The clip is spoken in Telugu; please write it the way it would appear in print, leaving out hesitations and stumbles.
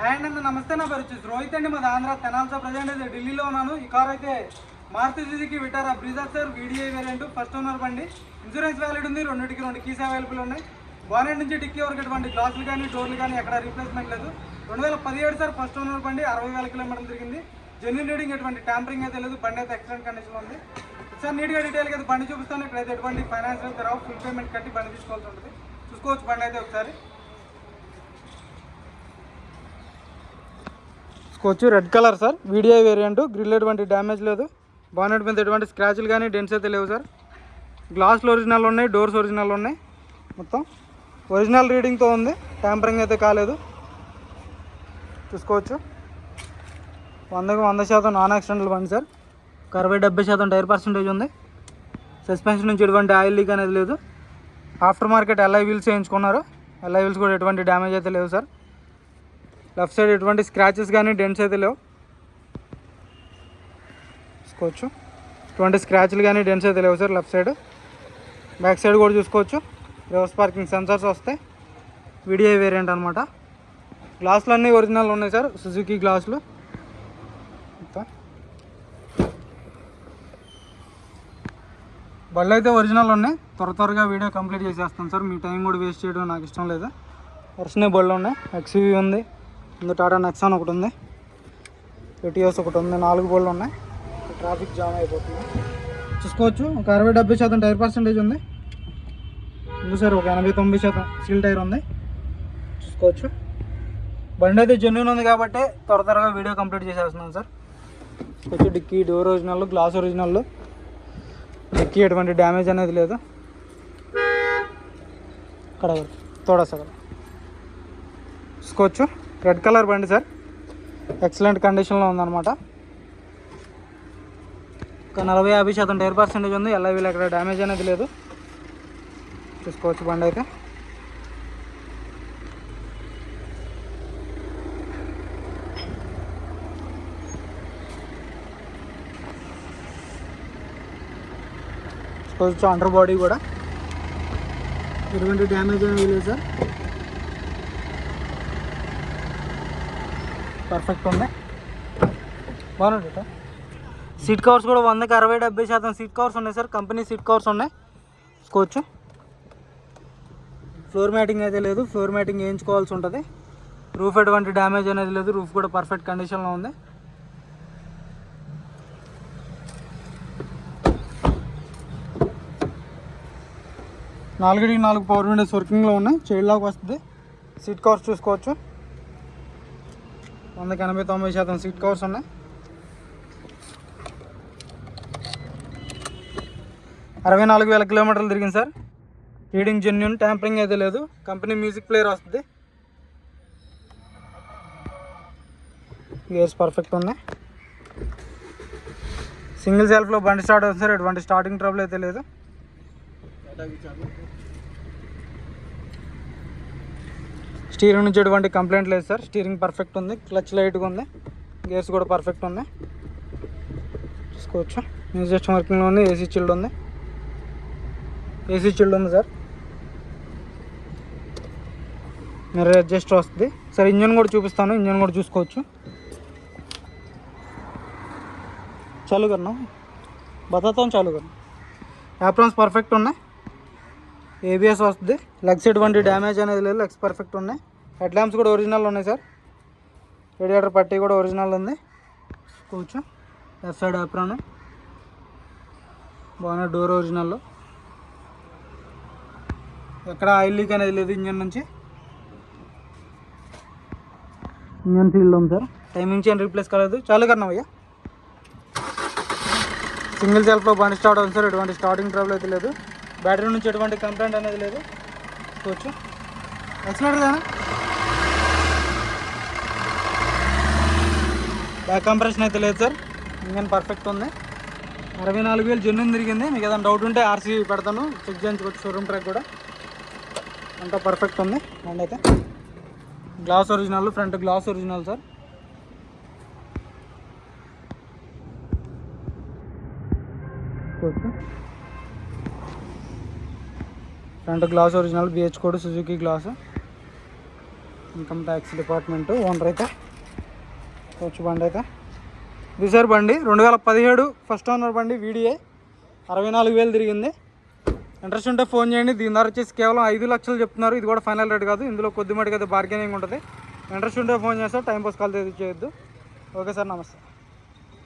అండ్ నమస్తే, నా పేరు వచ్చేసి రోహిత్ అండి. మాది ఆంధ్ర తెనాల్సా. ప్రజెంట్ అయితే ఢిల్లీలో ఉన్నాను. ఈ కార్ అయితే Maruti Suzuki Vitara Brezza sir VDI variant, first owner బండి. ఇన్సూరెన్స్ వ్యాలిడ్ ఉంది, రెండింటికి 2 కీస్ అవైలబుల్ ఉన్నాయి. బానెట్ నుంచి డిక్కీ వరకు ఎటువంటి గ్లాసులు కానీ డోర్లు కానీ ఎక్కడ రీప్లేస్మెంట్ లేదు. 2017 సార్, ఫస్ట్ ఓనర్ బండి. 60,000 కిలోమీటర్లు తిరిగింది. జెన్యూన్ రీడింగ్, ఎటువంటి ట్యాంపరింగ్ అయితే లేదు. బండి అయితే ఎక్సలెంట్ కండిషన్లో ఉంది. సార్ నీట్గా డీటెయిల్గా అయితే బండి చూపిస్తాను. ఇక్కడైతే ఎటువంటి ఫైనాన్స్ అయితే రావు, ఫుల్ పేమెంట్ కట్టి బండి తీసుకోవాల్సి ఉంటుంది. చూసుకోవచ్చు బండి అయితే ఒకసారి. చూసుకోవచ్చు red colour sir, VDI variant. Grille ఎటువంటి డ్యామేజ్ లేదు. బానెట్ మీద ఎటువంటి స్క్రాచ్లు కానీ డెంట్స్ అయితే లేవు సార్. గ్లాసులు ఒరిజినల్ ఉన్నాయి, డోర్స్ ఒరిజినల్ ఉన్నాయి. మొత్తం ఒరిజినల్ రీడింగ్తో ఉంది, ట్యాంపరింగ్ అయితే కాలేదు. చూసుకోవచ్చు 100కి 100% నాన్ యాక్సిడెంటల్ బండి సార్. 60-70% టైర్ పర్సెంటేజ్ ఉంది. సస్పెన్షన్ నుంచి ఎటువంటి ఆయిల్ లీక్ అనేది లేదు. ఆఫ్టర్ మార్కెట్ LI వీల్స్ వేయించుకున్నారు. LI వీల్స్ కూడా ఎటువంటి డ్యామేజ్ అయితే లేవు సార్. లెఫ్ట్ సైడ్ ఎటువంటి స్క్రాచెస్ కానీ డెంట్స్ అయితే లేవు. చూసుకోవచ్చు ఎటువంటి స్క్రాచ్లు కానీ డెంట్స్ అయితే లేవు sir. Left side, back side కూడా చూసుకోవచ్చు. రివర్స్ పార్కింగ్ సెన్సర్స్ వస్తాయి. VDI వేరియంట్ అనమాట. గ్లాసులు అన్నీ ఒరిజినల్ ఉన్నాయి సార్, సుజుకి గ్లాసులు. బళ్ళు అయితే ఒరిజినల్ ఉన్నాయి. త్వరగా వీడియో కంప్లీట్ చేసేస్తాను సార్, మీ టైం కూడా వేస్ట్ చేయడం నాకు ఇష్టం లేదు. ఒరిజినల్ బళ్ళు ఉన్నాయి. XUV ఉంది, ముందు టాటా నెక్సాన్ ఒకటి ఉంది, ETS ఒకటి ఉంది. 4 బళ్ళు ఉన్నాయి. ట్రాఫిక్ జామ్ అయిపోతుంది. చూసుకోవచ్చు ఒక 60-70% టైర్ పర్సెంటేజ్ ఉంది. ఉంది సార్ ఒక 80-90% సీల్ టైర్ ఉంది. చూసుకోవచ్చు బండి అయితే జెన్యూన్ ఉంది కాబట్టి త్వరగా వీడియో కంప్లీట్ చేసేస్తున్నాను సార్. చూసుకోవచ్చు dickey door original, glass original. Dickey ఎటువంటి డ్యామేజ్ అనేది లేదు. ఇక్కడ తోడసగ చూసుకోవచ్చు రెడ్ కలర్ బండి సార్, ఎక్సలెంట్ కండిషన్లో ఉందన్నమాట. ఒక 40-50% టైర్ పర్సెంటేజ్ ఉంది. LI వీల్ ఎక్కడ డ్యామేజ్ అనేది లేదు. చూసుకోవచ్చు బండి అయితే. చూసుకోవచ్చు అండర్ బాడీ కూడా ఎటువంటి డ్యామేజ్ అనేది లేదు సార్. పర్ఫెక్ట్ ఉంది. బాగుంది. సీట్ కవర్స్ కూడా 100కి 60-70% సీట్ కవర్స్ ఉన్నాయి సార్. కంపెనీ సీట్ కవర్స్ ఉన్నాయి. చూసుకోవచ్చు ఫ్లోర్ మ్యాటింగ్ అయితే లేదు. ఫ్లోర్ మ్యాటింగ్ వేయించుకోవాల్సి ఉంటుంది. రూఫ్ ఎటువంటి డ్యామేజ్ అనేది లేదు. రూఫ్ కూడా పర్ఫెక్ట్ కండిషన్లో ఉంది. నాలుగిటికి 4 పవర్ విండోస్ వర్కింగ్లో ఉన్నాయి. చైల్డ్ లాక్ వస్తుంది. సీట్ కవర్స్ చూసుకోవచ్చు 100కి 80-90% సీట్ కవర్స్ ఉన్నాయి. 64,000 కిలోమీటర్లు తిరిగింది సార్. రీడింగ్ జెన్యూన్, ట్యాంపరింగ్ అయితే లేదు. కంపెనీ మ్యూజిక్ ప్లేయర్ వస్తుంది. గేర్స్ పర్ఫెక్ట్ ఉన్నాయి. సింగిల్ సెల్ఫ్లో బండి స్టార్ట్ అవుతుంది సార్. ఎటువంటి స్టార్టింగ్ ట్రబుల్ అయితే లేదు. స్టీరింగ్ నుంచి ఎటువంటి కంప్లైంట్ లేదు సార్. స్టీరింగ్ పర్ఫెక్ట్ ఉంది. క్లచ్ లైట్గా ఉంది. గేర్స్ కూడా పర్ఫెక్ట్ ఉన్నాయి. చూసుకోవచ్చు మ్యూజిక్ సిస్టమ్ వర్కింగ్లో ఉంది. AC చిల్డ్ ఉంది. AC చిల్డ్ ఉంది సార్. మిర్రర్ అడ్జస్ట్ వస్తుంది సార్. ఇంజన్ కూడా చూపిస్తాను. ఇంజన్ కూడా చూసుకోవచ్చు. చాలు కన్నా బతాతో చాలు కన్నా. యాప్రాన్స్ పర్ఫెక్ట్ ఉన్నాయి. ABS వస్తుంది. లెగ్స్ ఎటువంటి డ్యామేజ్ అనేది లేదు. లెగ్స్ పర్ఫెక్ట్ ఉన్నాయి. హెడ్ ల్యాంప్స్ కూడా ఒరిజినల్ ఉన్నాయి సార్. రేడియేటర్ పట్టీ కూడా ఒరిజినల్ ఉంది. చూసుకోవచ్చు లెఫ్ట్ సైడ్ యాప్రాన్ బాగా డోర్ ఒరిజినల్. ఎక్కడ ఆయిల్ లీక్ అనేది లేదు ఇంజన్ నుంచి. ఇంజన్ ఫీల్డ్ ఉంది సార్. టైమింగ్ చైన్ రీప్లేస్ కాలేదు. చాలు కన్నా భయ్యా. సింగిల్ సెల్ఫ్లో బండి స్టార్ట్ అవుతుంది సార్. ఎటువంటి స్టార్టింగ్ ట్రబుల్ అయితే లేదు. బ్యాటరీ నుంచి ఎటువంటి కంప్లైంట్ అనేది లేదు. చూసుకోవచ్చు ఎక్సలెంట్ కదా. బ్యాక్ కంప్రెషన్ అయితే లేదు సార్. ఇంజన్ పర్ఫెక్ట్ ఉంది. 64,000 జెన్యూన్ తిరిగింది. మీకు ఏదైనా డౌట్ ఉంటే RC పెడతాను, చెక్ చేయించుకోవచ్చు. షోరూమ్ ట్రాక్ కూడా అంతా పర్ఫెక్ట్ ఉంది. అండ్ అయితే glass original, front glass original sir. Front glass original, BH code Suzuki glass. Income tax department owner అయితే వచ్చి బండి అయితే ఇది సార్ బండి 2017 ఫస్ట్ ఓనర్ బండి వీడియో 64,000 తిరిగింది. ఇంట్రెస్ట్ ఉంటే ఫోన్ చేయండి. దీని ధర వచ్చేసి కేవలం 5 లక్షలు చెప్తున్నారు. ఇది కూడా ఫైనల్ రేట్ కాదు, ఇందులో కొద్దిమటికి అయితే బార్గెనింగ్ ఉంటుంది. ఇంట్రెస్ట్ ఉంటే ఫోన్ చేస్తారు, టైం పాస్ కాల్ చేయొద్దు. ఓకే సార్, నమస్తే.